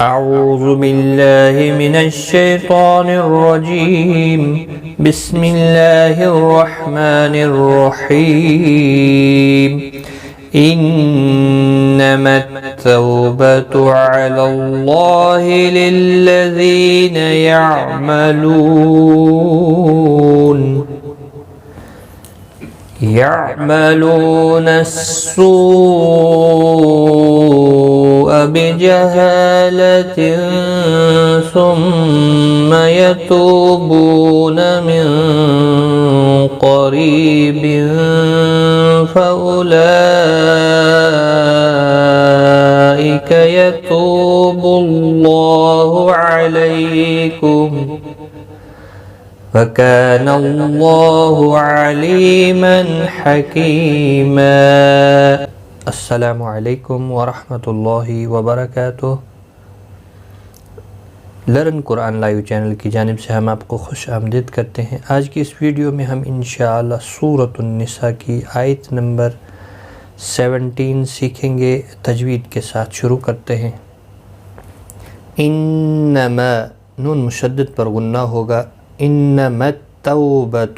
أعوذ بالله من الشيطان الرجيم بسم الله الرحمن الرحيم إنما التوبة على الله للذين يعملون السوء بجهالة ثم يتوبون من قريب فأولئك يتوب الله عليكم وَكَانَ اللَّهُ عَلِيمًا حَكِيمًا۔ السلام علیکم ورحمۃ اللہ وبرکاتہ۔ لرن قرآن لائیو چینل کی جانب سے ہم آپ کو خوش آمدید کرتے ہیں۔ آج کی اس ویڈیو میں ہم انشاءاللہ سورۃ النساء کی آیت نمبر 17 سیکھیں گے۔ تجوید کے ساتھ شروع کرتے ہیں۔ انما نون مشدد پر غنہ ہوگا۔ انما التوبۃ،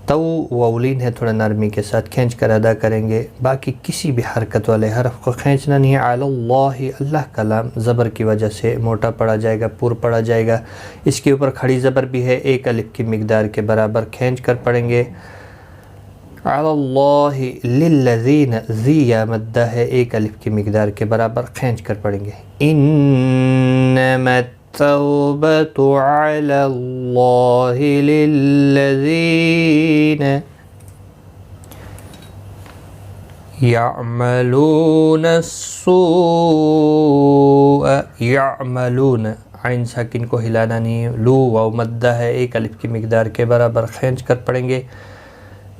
تو وولین ہے، تھوڑا نرمی کے ساتھ کھینچ کر ادا کریں گے۔ باقی کسی بھی حرکت والے حرف کو کھینچنا نہیں ہے۔ علی اللہ، اللہ کا لام زبر کی وجہ سے موٹا پڑا جائے گا، پر پڑا جائے گا۔ اس کے اوپر کھڑی زبر بھی ہے، ایک الف کی مقدار کے برابر کھینچ کر پڑھیں گے۔ علی اللہ للذین، ذی یا مدہ ہے، ایک الف کی مقدار کے برابر کھینچ کر پڑھیں گے۔ انما التوبة على الله للذين يعملون السوء، يعملون، عین ساکن کو ہلانا نہیں، لو واو مدہ ہے، ایک الف کی مقدار کے برابر کھینچ کر پڑھیں گے۔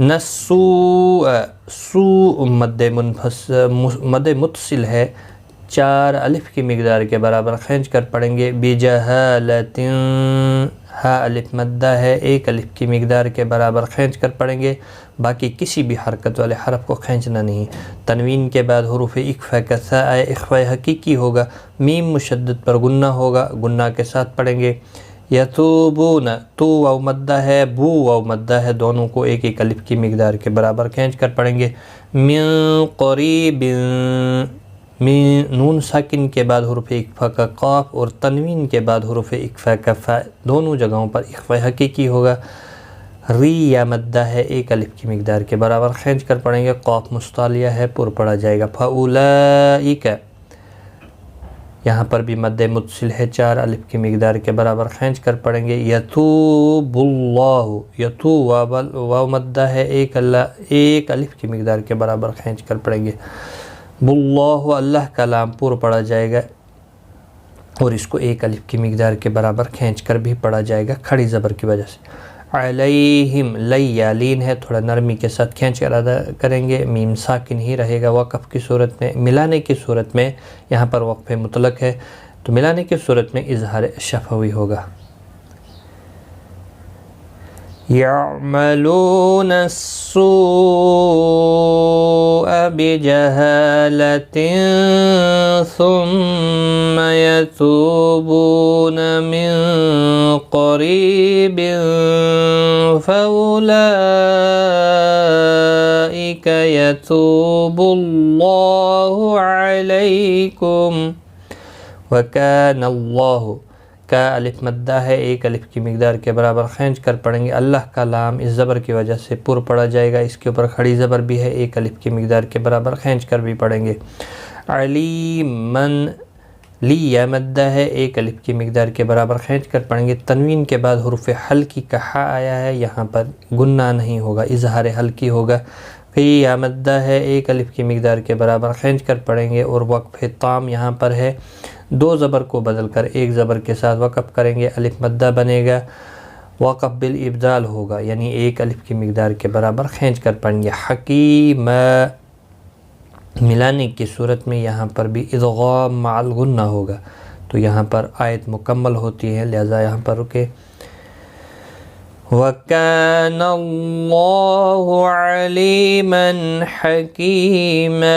نسوء، سوء مد متصل ہے، 4 الف کی مقدار کے برابر کھینچ کر پڑھیں گے۔ بجہالت، ہا الف مدہ ہے، ایک الف کی مقدار کے برابر کھینچ کر پڑھیں گے۔ باقی کسی بھی حرکت والے حرف کو کھینچنا نہیں۔ تنوین کے بعد حروف اخفاء کا سا آئے، اخفاء حقیقی ہوگا۔ میم مشدد پر غنہ ہوگا، غنہ کے ساتھ پڑھیں گے۔ یتوبون، تو واو مدہ ہے، بو واو مدہ ہے، دونوں کو ایک ایک الف کی مقدار کے برابر کھینچ کر پڑھیں گے۔ من قریب، نون ساکن کے بعد حروف اخفاء کا قاف اور تنوین کے بعد حروف اخفاء کا فا، دونوں جگہوں پر اخفاء حقیقی ہوگا۔ ری یا مدہ ہے، ایک الف کی مقدار کے برابر کھینچ کر پڑھیں گے۔ قاف مستعلیہ ہے، پر پڑھا جائے گا۔ فاولئک، یہاں پر بھی مد متصل ہے، 4 الف کی مقدار کے برابر کھینچ کر پڑھیں گے۔ یتوب اللہ، یتو واو مدہ ہے، ایک الف کی مقدار کے برابر کھینچ کر پڑھیں گے۔ باللہ، اللہ کا لام پر پڑھا جائے گا اور اس کو ایک الف کی مقدار کے برابر کھینچ کر بھی پڑھا جائے گا کھڑی زبر کی وجہ سے۔ علیہم، لی یا لین ہے، تھوڑا نرمی کے ساتھ کھینچ کر ادا کریں گے۔ میم ساکن ہی رہے گا وقف کی صورت میں۔ ملانے کی صورت میں یہاں پر وقف مطلق ہے، تو ملانے کی صورت میں اظہار شفوی ہوگا۔ يعملون السوء بجهالة ثم يتوبون من قريب فأولئك يتوب الله عليكم وكان الله، کا الف مدہ ہے، ایک الف کی مقدار کے برابر کھینچ کر پڑھیں گے۔ اللہ کا لام اس زبر کی وجہ سے پر پڑھا جائے گا، اس کے اوپر کھڑی زبر بھی ہے، ایک الف کی مقدار کے برابر کھینچ کر بھی پڑھیں گے۔ علیمن، لی یا مدہ ہے، ایک الف کی مقدار کے برابر کھینچ کر پڑھیں گے۔ تنوین کے بعد حروف حلقی کا ہا آیا ہے، یہاں پر گنہ نہیں ہوگا، اظہار حلقی ہوگا۔ فی یا مدہ ہے، ایک الف کی مقدار کے برابر کھینچ کر پڑھیں گے اور وقف تام یہاں پر ہے، 2 زبر کو بدل کر ایک زبر کے ساتھ وقف کریں گے، الف مدہ بنے گا، وقف بالابدال ہوگا، یعنی ایک الف کی مقدار کے برابر کھینچ کر پڑھیں گے۔ حکیم، ملانے کی صورت میں یہاں پر بھی ادغام مع الغنہ ہوگا، تو یہاں پر آیت مکمل ہوتی ہے، لہذا یہاں پر رکے۔ وَكَانَ اللَّهُ عَلِيمًا حَكِيمًا،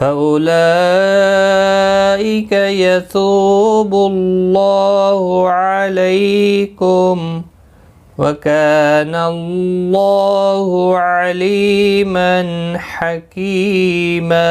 فأولئك يتوب الله عليكم وكان الله عليما حكيما।